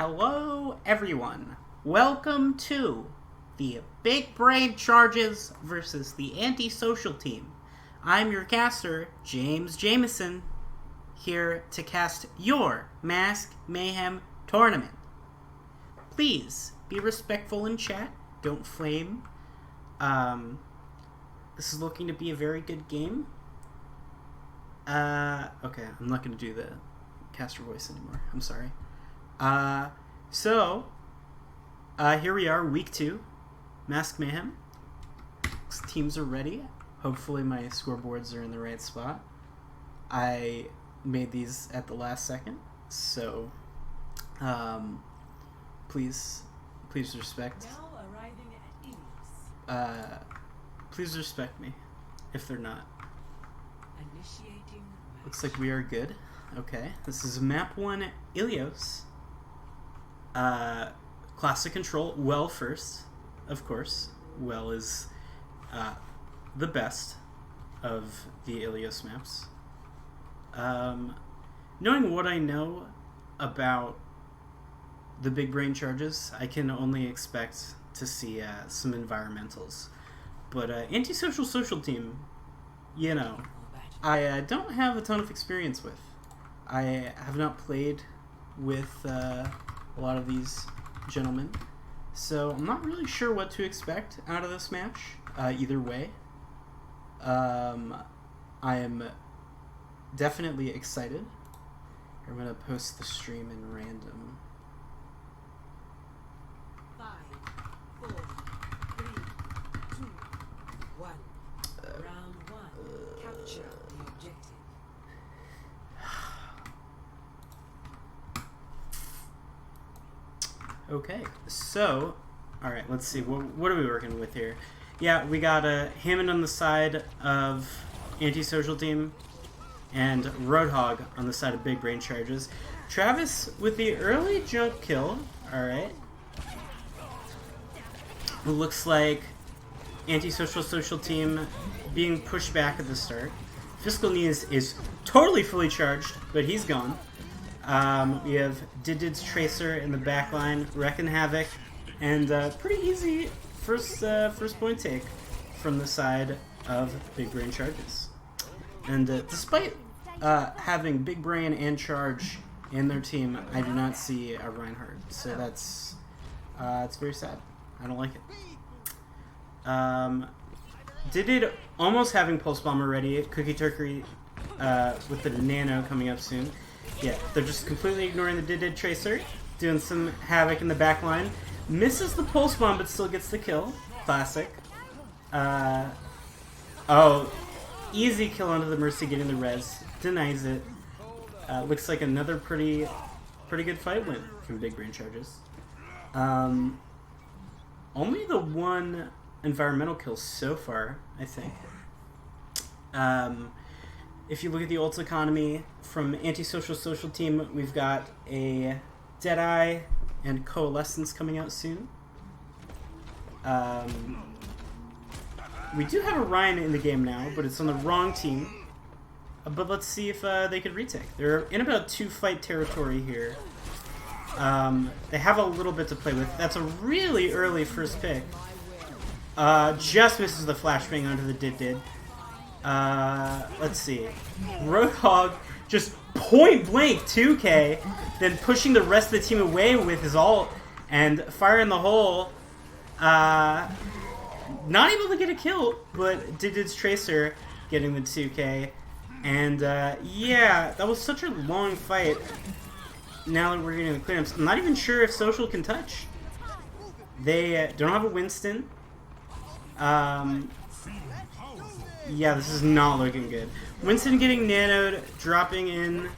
Hello, everyone. Welcome to the Big Brain Charges versus the Antisocial Team. I'm your caster, James Jameson, here to cast your Mask Mayhem tournament. Please be respectful in chat. Don't flame. This is looking to be a very good game. Okay, I'm not going to do the caster voice anymore. I'm sorry. Here we are, week 2, Mask Mayhem. Teams are ready. Hopefully my scoreboards are in the right spot. I made these at the last second, so please respect. Now arriving at Ilios. Please respect me if they're not. Initiating. Looks like we are good. Okay, this is map 1, Ilios. Classic control. Well first, of course. Well is the best of the Ilios maps. Knowing what I know about the Big Brain Charges, I can only expect to see some environmentals. But Antisocial Social Team, you know, I don't have a ton of experience with. I have not played with a lot of these gentlemen, so I'm not really sure what to expect out of this match, either way. I am definitely excited. I'm going to post the stream in random. 5, 4, 3, 2, 1. Round 1. Capture the objective. Okay, so, alright, let's see, what are we working with here? Yeah, we got Hammond on the side of Antisocial Team, and Roadhog on the side of Big Brain Charges. Travis with the early jump kill, alright. It looks like Antisocial Social Team being pushed back at the start. Fiscal Knees is totally fully charged, but he's gone. We have Didid's Tracer in the back line, wrecking havoc, and pretty easy first point take from the side of Big Brain Charges. And despite having Big Brain and Charge in their team, I do not see a Reinhardt, so that's it's very sad. I don't like it. Didid almost having Pulse Bomber ready, Cookie Turkey with the Nano coming up soon. Yeah, they're just completely ignoring the Didid Tracer, doing some havoc in the back line. Misses the Pulse Bomb, but still gets the kill. Classic. Easy kill onto the Mercy, getting the res. Denies it. Looks like another pretty good fight win from Big Brain Charges. Only the one environmental kill so far, I think. If you look at the ult economy from Antisocial Social Team, we've got a Deadeye and Coalescence coming out soon. We do have a Ryan in the game now, but it's on the wrong team. But let's see if they could retake. They're in about 2-fight territory here. They have a little bit to play with. That's a really early first pick. Just misses the flashbang onto the Did. Let's see. Roadhog just point blank 2K, then pushing the rest of the team away with his ult and fire in the hole. Not able to get a kill, but Didid's Tracer getting the 2K. And yeah, that was such a long fight. Now that we're getting the cleanups, I'm not even sure if Social can touch. They don't have a Winston. Yeah, this is not looking good. Winston getting nanoed, dropping in,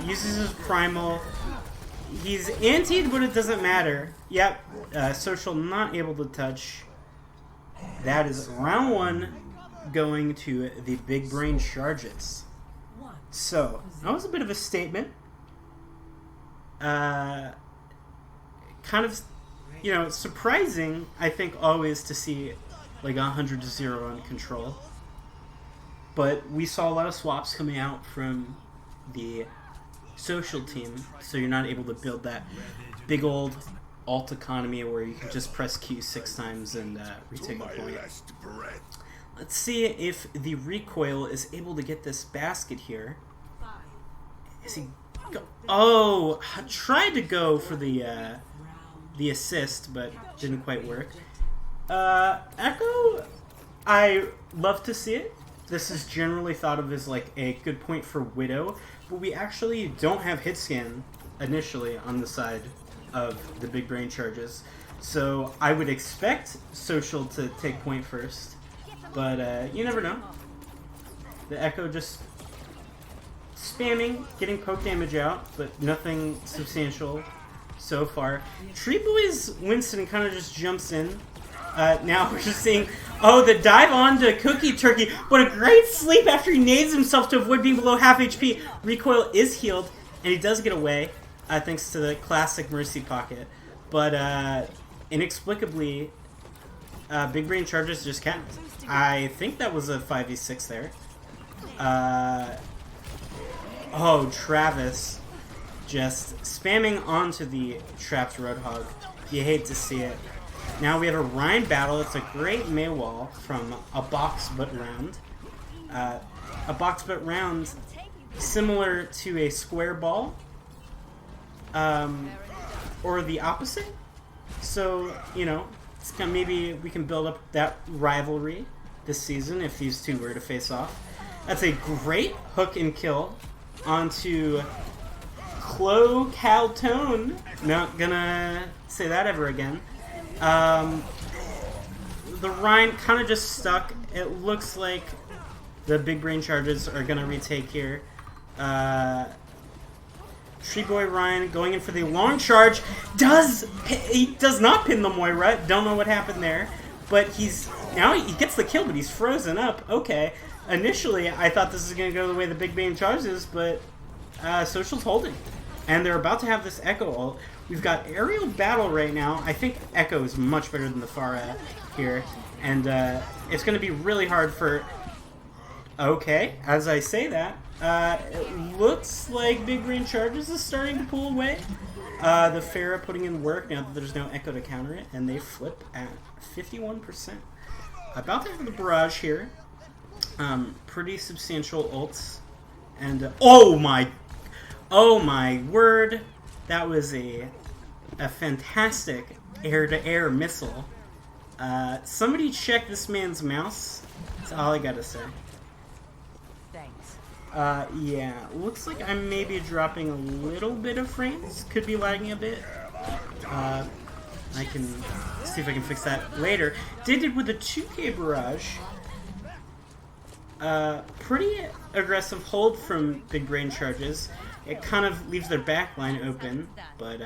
uses his primal. He's antied, but it doesn't matter. Yep, Social not able to touch. That is round 1 going to the Big Brain Charges. So, that was a bit of a statement. Kind of, you know, surprising, I think, always to see like 100-0 on control. But we saw a lot of swaps coming out from the social team, so you're not able to build that big old alt economy where you can just press Q 6 times and retake a point. Let's see if the recoil is able to get this basket here. Is he oh, tried to go for the assist, but didn't quite work. Echo, I love to see it. This is generally thought of as like a good point for Widow, but we actually don't have hit scan initially on the side of the big brain charges. So I would expect Social to take point first, but you never know. The Echo just spamming, getting poke damage out, but nothing substantial so far. Tree Boy's Winston kind of just jumps in. Now we're just seeing, oh, the dive on to Cookie Turkey. What a great sleep after he nades himself to avoid being below half HP. Recoil is healed, and he does get away, thanks to the classic Mercy Pocket. But inexplicably, Big Brain Charges just capped. I think that was a 5v6 there. Oh, Travis just spamming onto the trapped Roadhog. You hate to see it. Now we have a Ryan battle. It's a great Maywall from a box butt round. A box butt round similar to a square ball. Or the opposite. So, you know, it's kind of maybe we can build up that rivalry this season if these two were to face off. That's a great hook and kill onto Clo Caltone. Not gonna say that ever again. The Rhine kind of just stuck. It looks like the Big Brain Charges are gonna retake here. Tree Boy Ryan going in for the long charge. He does not pin the Moira. Don't know what happened there. But now he gets the kill, but he's frozen up. Okay. Initially, I thought this was going to go the way the Big Brain Charges, but Social's holding. And they're about to have this Echo ult. We've got aerial battle right now. I think Echo is much better than the Pharah here. And it's going to be really hard for... Okay, as I say that, it looks like Big Brain Charges is starting to pull away. The Pharah putting in work now that there's no Echo to counter it, and they flip at 51%. About to have the barrage here. Pretty substantial ults. And oh my word, that was a fantastic air-to-air missile. Somebody check this man's mouse. That's all I gotta say. Yeah, looks like I'm maybe dropping a little bit of frames. Could be lagging a bit. I can see if I can fix that later. Did it with a 2K barrage. Pretty aggressive hold from Big Brain Charges. It kind of leaves their back line open, but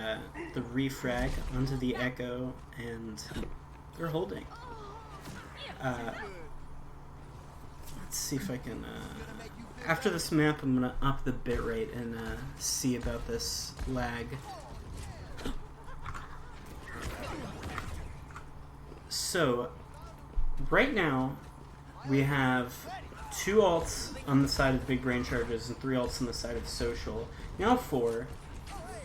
the refrag onto the Echo, and they're holding. Let's see if I can... after this map, I'm going to up the bitrate and see about this lag. So, right now, we have 2 ults on the side of Big Brain Charges and 3 ults on the side of Social. Now 4.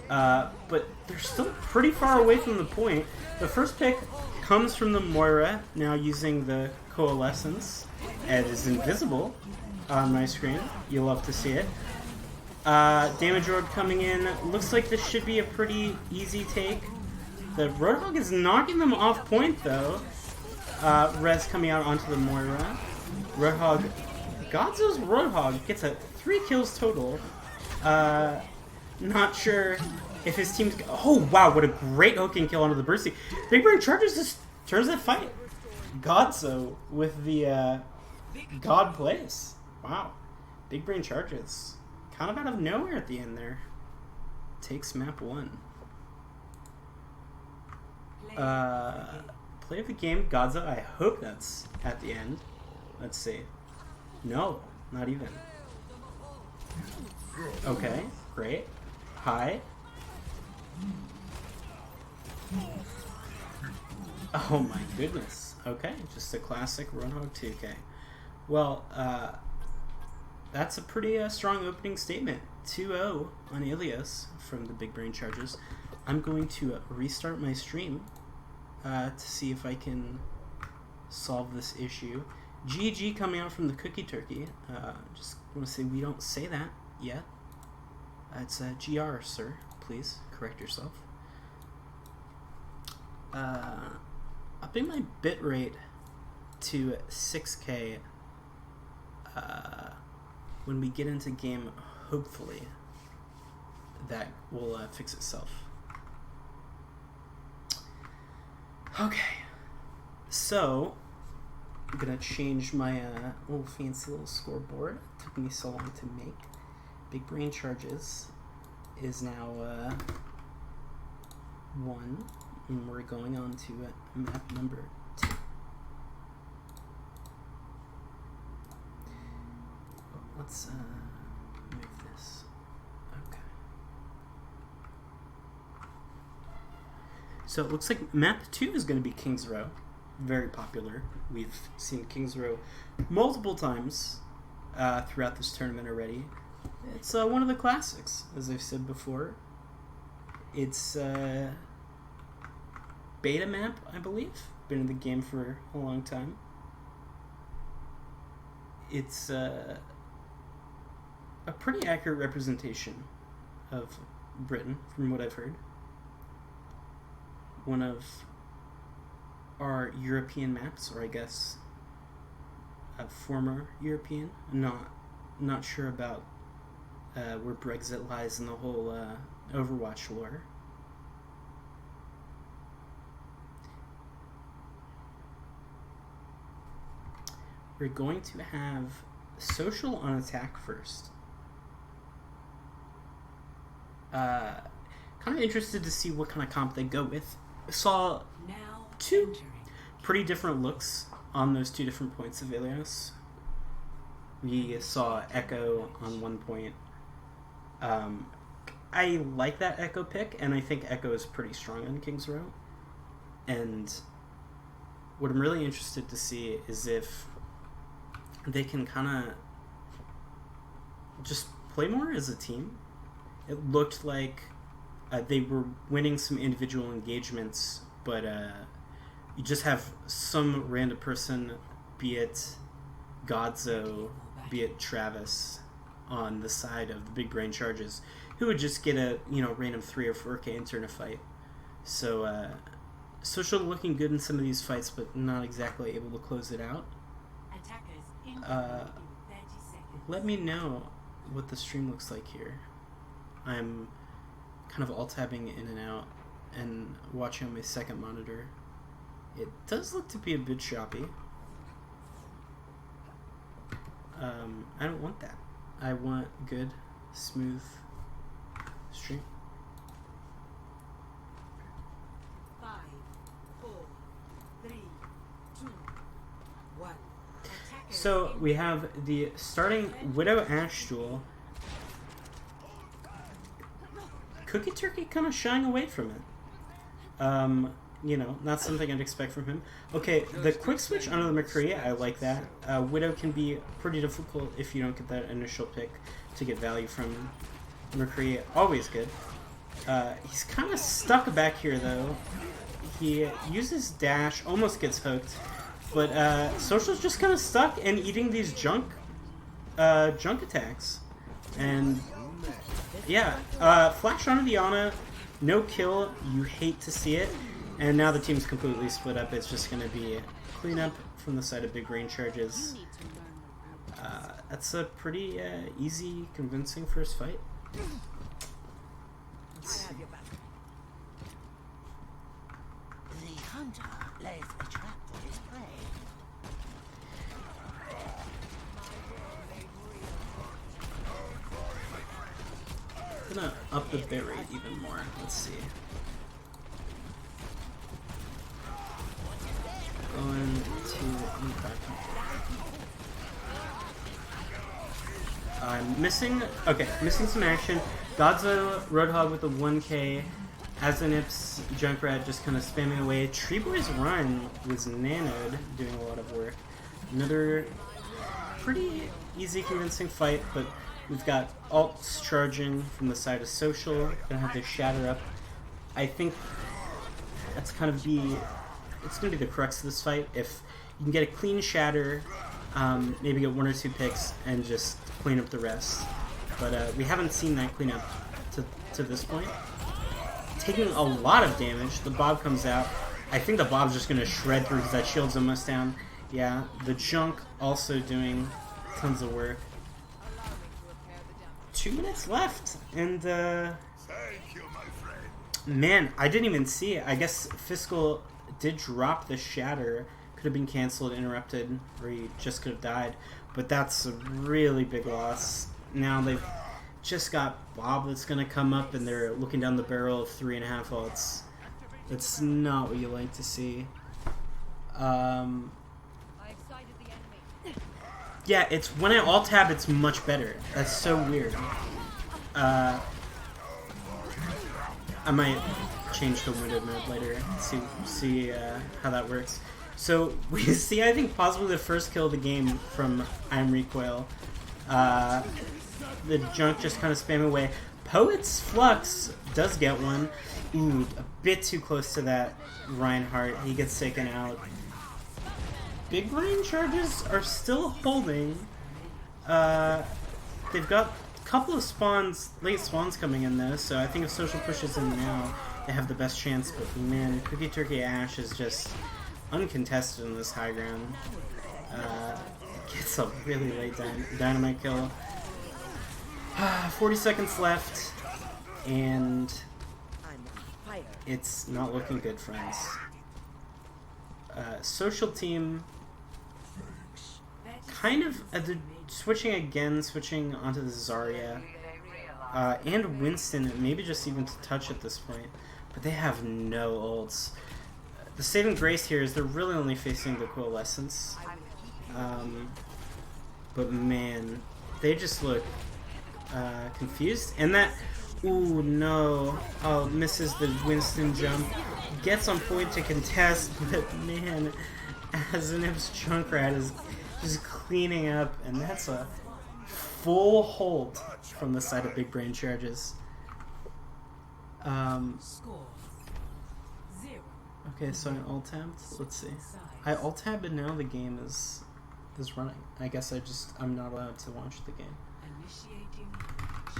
But they're still pretty far away from the point. The first pick comes from the Moira, now using the Coalescence. It is invisible on my screen. You'll love to see it. Damage Orb coming in. Looks like this should be a pretty easy take. The Roadhog is knocking them off point, though. Rez coming out onto the Moira. Roadhog, Godzo's Roadhog gets 3 kills total. Not sure if his team's... Oh, wow, what a great hook and kill onto the Bursty. Big Brain Charges just turns that fight. Godzo with the God plays. Wow. Big Brain Charges. Kind of out of nowhere at the end there. Takes map 1. Play of the game, Godza. I hope that's at the end. Let's see. No, not even. Okay, great. Hi. Oh my goodness. Okay, just a classic Roadhog 2K. Well, that's a pretty strong opening statement. 2-0 on Ilios from the Big Brain Charges. I'm going to restart my stream to see if I can solve this issue. GG coming out from the Cookie Turkey. Just want to say we don't say that yet. It's GR, sir. Please correct yourself. Upping my bitrate to 6K when we get into game, hopefully that will fix itself. Okay, so I'm gonna change my little fancy little scoreboard. It took me so long to make. Big Brain Charges is now 1, and we're going on to map number 2. Let's move this. Okay. So it looks like map 2 is going to be King's Row. Very popular. We've seen King's Row multiple times throughout this tournament already. It's one of the classics, as I've said before. It's beta map, I believe. Been in the game for a long time. It's a pretty accurate representation of Britain, from what I've heard. One of our European maps, or I guess a former European. I'm not sure about where Brexit lies in the whole Overwatch lore. We're going to have Social on attack first. Kind of interested to see what kind of comp they go with. Saw Now two entering. pretty different looks on those 2 different points of Ilios. We saw Echo on one point. I like that Echo pick, and I think Echo is pretty strong on King's Row. And what I'm really interested to see is if they can kind of just play more as a team. It looked like they were winning some individual engagements, but you just have some random person, be it Godzo, be it Travis, on the side of the Big Brain Charges, who would just get a random 3 or 4K and turn a fight. So Social looking good in some of these fights, but not exactly able to close it out. Attackers in 30 seconds. Let me know what the stream looks like here. I'm kind of alt-tabbing in and out and watching on my second monitor. It does look to be a bit choppy. I don't want that. I want good, smooth stream. 5, 4, 3, 2, 1. Attackers So in we have the starting Widow Ashe duel. Cookie Turkey kind of shying away from it. Not something I'd expect from him. Okay, the quick switch onto the McCree, I like that. Widow can be pretty difficult if you don't get that initial pick to get value from McCree. Always good. He's kind of stuck back here, though. He uses dash, almost gets hooked. But Social's just kind of stuck and eating these junk attacks. And yeah, flash onto the Ana, no kill, you hate to see it. And now the team's completely split up. It's just going to be cleanup from the side of Big Brain Charges. That's a pretty easy, convincing first fight. Let's see. The hunter lays a trap for his prey. I'm gonna up the bitrate even more. Let's see. Going to impact. I'm missing some action. Godzo, Roadhog with the 1K. Azanips, Junkrat just kind of spamming away. Treeboy's Run was nanoed, doing a lot of work. Another pretty easy, convincing fight, but we've got alts charging from the side of social. Gonna have to shatter up. I think that's kind of it's gonna be the crux of this fight. If you can get a clean shatter, maybe get 1 or 2 picks and just clean up the rest. But we haven't seen that clean up to this point. Taking a lot of damage. The Bob comes out. I think the Bob's just gonna shred through because that shield's almost down. Yeah, the Junk also doing tons of work. 2 minutes left, and man, I didn't even see it. I guess Fiscal did drop the shatter. Could have been canceled, interrupted, or he just could have died. But that's a really big loss. Now they've just got Bob that's going to come up, and they're looking down the barrel of 3.5 ults. It's not what you like to see. Yeah, it's when I alt tab, it's much better. That's so weird. I might change the window mode later. See how that works. So we see, I think, possibly the first kill of the game from I'm Recoil. The Junk just kind of spam away. Poet's Flux does get one. Ooh, a bit too close to that Reinhardt. He gets taken out. Big Brain charges are still holding. They've got a couple of spawns, late spawns coming in though, so I think if Social pushes in now, they have the best chance. But man, Cookie Turkey Ash is just uncontested in this high ground. Gets a really late dynamite kill. 40 seconds left, and it's not looking good, friends. Social team kind of switching onto the Zarya and Winston, maybe just even to touch at this point, but they have no ults. The saving grace here is they're really only facing the Coalescence, but man, they just look confused. And that, ooh no, oh, misses the Winston jump, gets on point to contest, but man, Azanib's Junkrat is just cleaning up, and that's a full hold from the side of Big Brain charges. Score 0. Okay, so I alt tabbed. Let's see. I alt tabbed and now the game is running. I guess I'm not allowed to watch the game. Initiating match.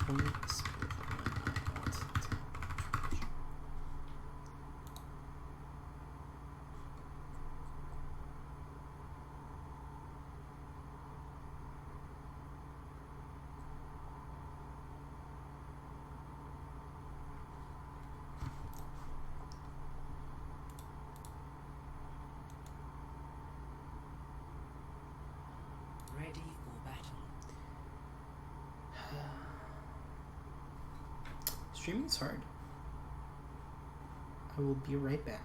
Only speed when I alt tab. Ready for battle. Streaming's hard. I will be right back.